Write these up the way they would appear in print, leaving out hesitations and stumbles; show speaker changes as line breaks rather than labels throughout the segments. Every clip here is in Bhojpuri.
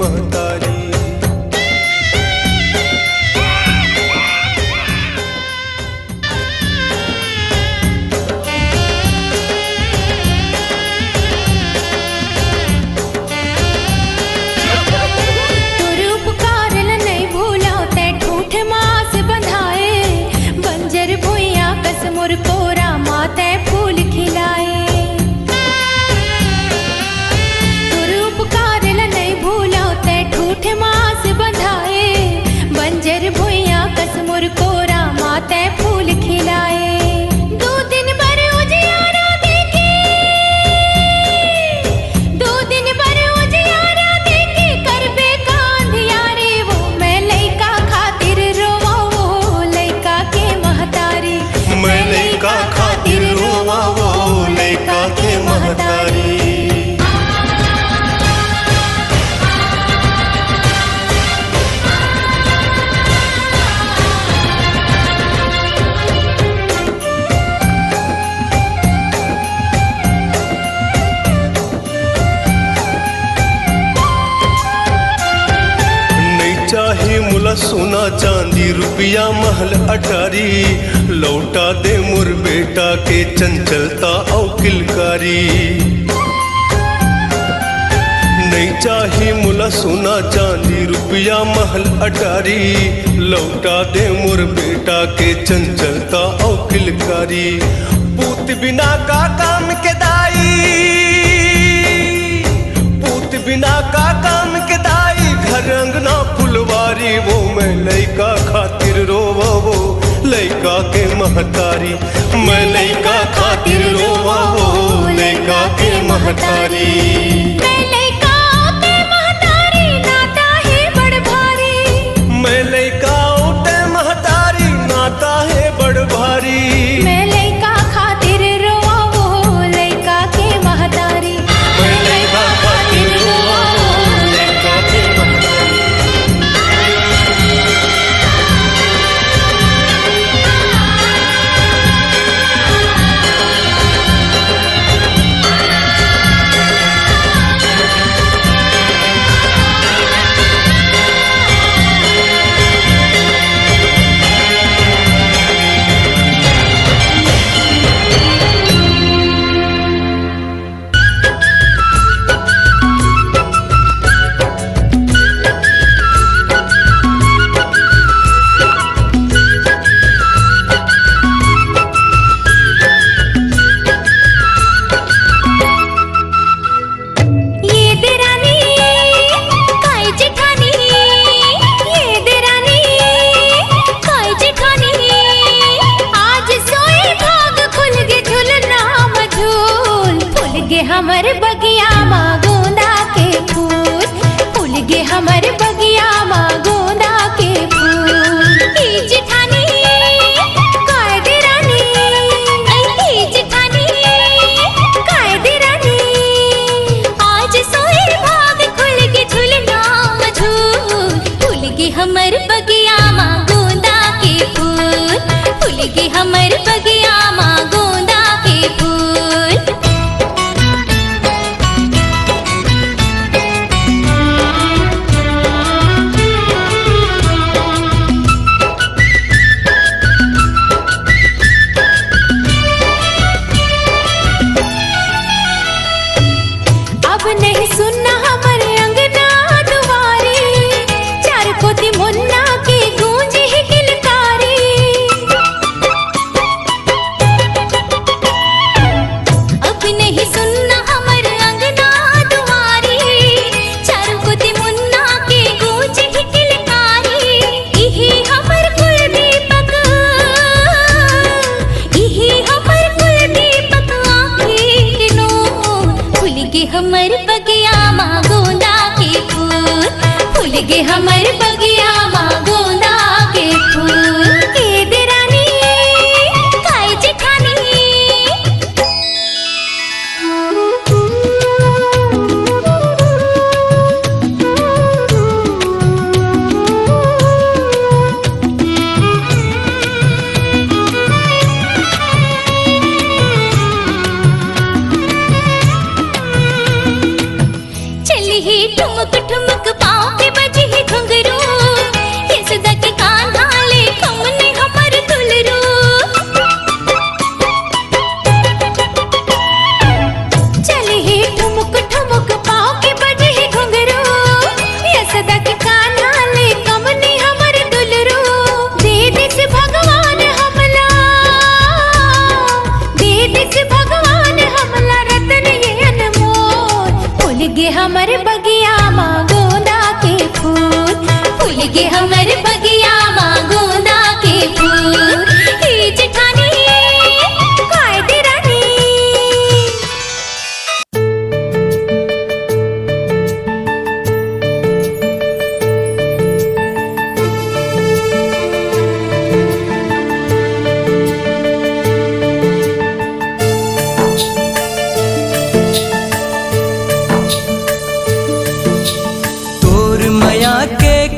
महतारी।
कोरा माते फूल खिलाए तुर उपकार नहीं भूला ते ठूठ मास बंधाए बंजर भुइया कसमुर कोरा माते फूल खिलाए। दो दिन भर उजियारा देखे दो दिन भर उजियारा देखे करबे कांधियारे वो मैं लइका खातिर रोवा वो लइका के महतारी।
मैं लइका खातिर रोवा वो लइका के महतारी। चाहे मुला सोना चांदी रुपया महल अटारी लौटा दे मोर बेटा के चंचलता और किलकारी। नहीं चाहे मुला सोना चांदी रुपया महल अटारी लौटा दे मोर बेटा के चंचलता और किलकारी। पूत बिना का काम के दाई पूत बिना का काम के दाई घर अंगना फुलवारी वो मैं लइका खातिर रोवा वो लइका के महतारी। मैं लइका खातिर रोवा वो लइका के महतारी।
मैं लइका ते महतारी नाता है बड़ भारी।
मैं लइका ते महतारी नाता है बड़ भारी।
मैं लइका खातिर रोवा वो लइका के महतारी।
मैं लइका खातिर रोवा वो लइका के महतारी।
हमर बगिया माँ गोंदा के फूल फूल गे हमर बगिया माँ गोंदा के फूल। ई जेठानी कायदे रानी ई जेठानी कायदे रानी आज सोए भाग खुल गे झुलना मझूल। फूल गे हमर बगिया माँ गोंदा के फूल फूल गे हमर बगिया माँ गोंदा के फूल। नहीं सुनना हमारे अंगना दुआरी चार कोती मुन्ना की गूंज ही किलकारी। अब नहीं सुनना हमारे अंगना दुआरी चार कोती मुन्ना की गूंज ही किलकारी। इही हमर कुल दीपक इही हमर कुल दीपक आँखी नो फूल गे हमर बगिया माँ गोंदा के फूल फूल गे हमर बगिया माँ गोंदा के फूल। के देरानी काय जेठानी चली ही ठुमक ठुमक गे हमर बगिया माँ गोंदा के फूल। ई जेठानी काय दे रानी।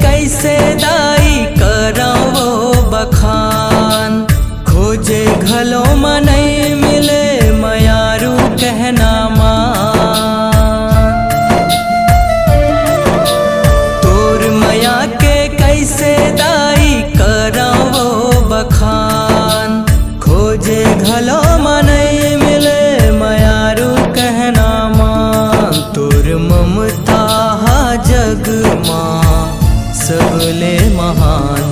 कैसे दाई कराओ बखान, खोजे घलो मनई मिले मयारू कहना मान। तोर मया के कैसे दाई कराओ बखान, खोजे घलो मनई मिले मयारू कहना मान। तोर ममता जग माँ सबले महान,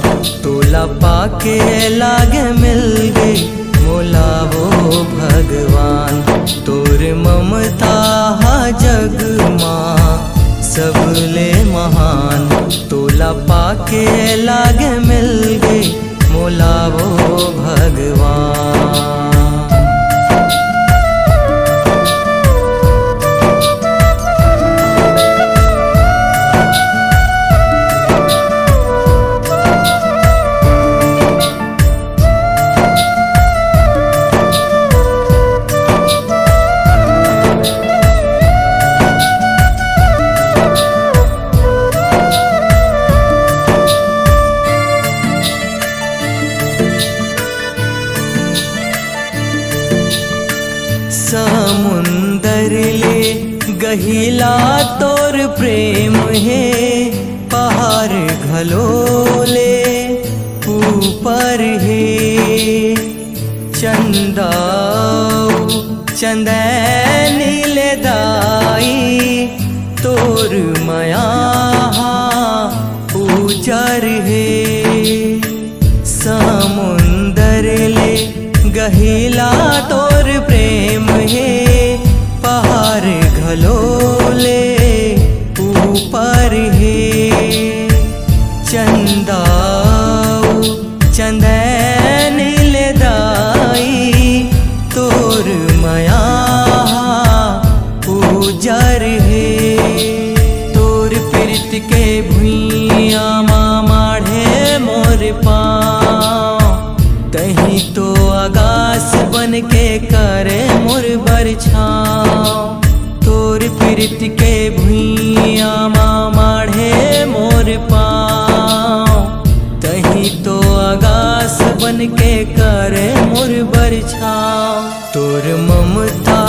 तोला पाके लागे मिल गई मोला वो भगवान। तोर ममता जग माँ सबले महान, तोला पाके लागे मिल गई मोला वो भगवान। समुंदर ले गहिला तोर प्रेम है, पहाड़ घलोले ऊपर है। चंदा चंदैनी ले दाई तोर माया उजर है। समुंदर ले गहिला तोर प्रेम है, पहाड़ घलोले ऊपर है। चंदा चंदैन ले दाई तोर माया उजर है। तोर प्रीत के भुइया माढ़े मोर पाँव, तही तो आकाश बन के करे मोर बरछाव। तोर प्रीत के भुइया माढ़े मोर पाँव, तही तो आकाश बन के करे मोर बरछाव। तोर ममता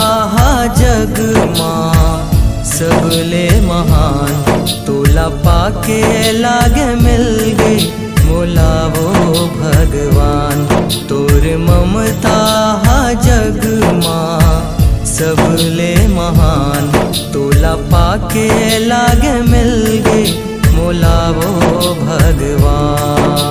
जग माँ सबले महान, तोला पाके लागे मिल गई मोला वो भगवान। तोर ममता जग माँ सबले महान, तोला पाके लागे मिल गई मोला वो भगवान।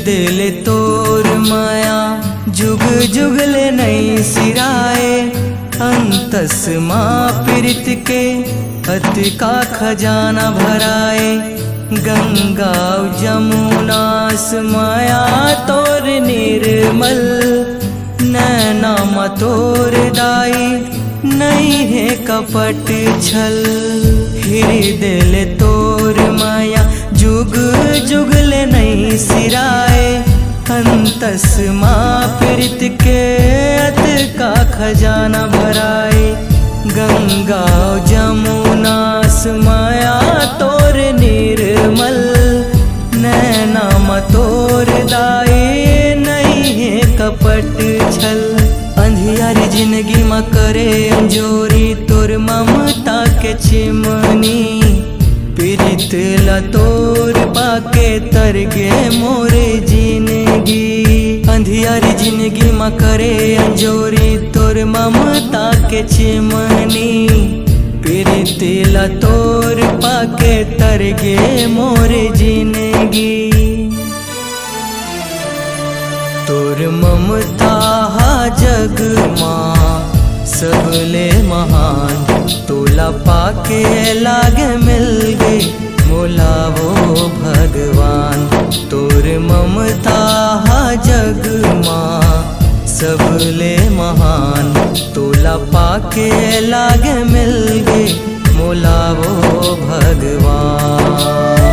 दिल तोर माया जुग जुगले नहीं सिराए, अंतस माँ प्रीत के अत का खजाना भराए। गंगा जमुनास माया तोर निर्मल, नैना मतोर दाई नहीं है कपट छल। हृदय तोर माया जुग जुगले नहीं सिराए, अंतस माँ प्रीत के अत का खजाना भराए। गंगा जमुनास माया तोर निर्मल, नैना मतोर दाई नहीं है कपट छल। अंधियारी जिंदगी में करे अंजोरी तोर ममता के चिमनी, पीड़ित तोर पाके तर गे मोरे जिंदगी। अंधियारी जिंदगी माँ करे अंजोरी तोर ममता के चिमनी। प्रीतिला तोर पाके तर गे मोरे जिंदगी। तोर ममता हा जग माँ सबले महान। तोला पाके लागे मिल गए मोला वो भगवान। तोर ममता हा जग माँ सबले महान। तोला पाके लागे मिल गए मोला वो भगवान।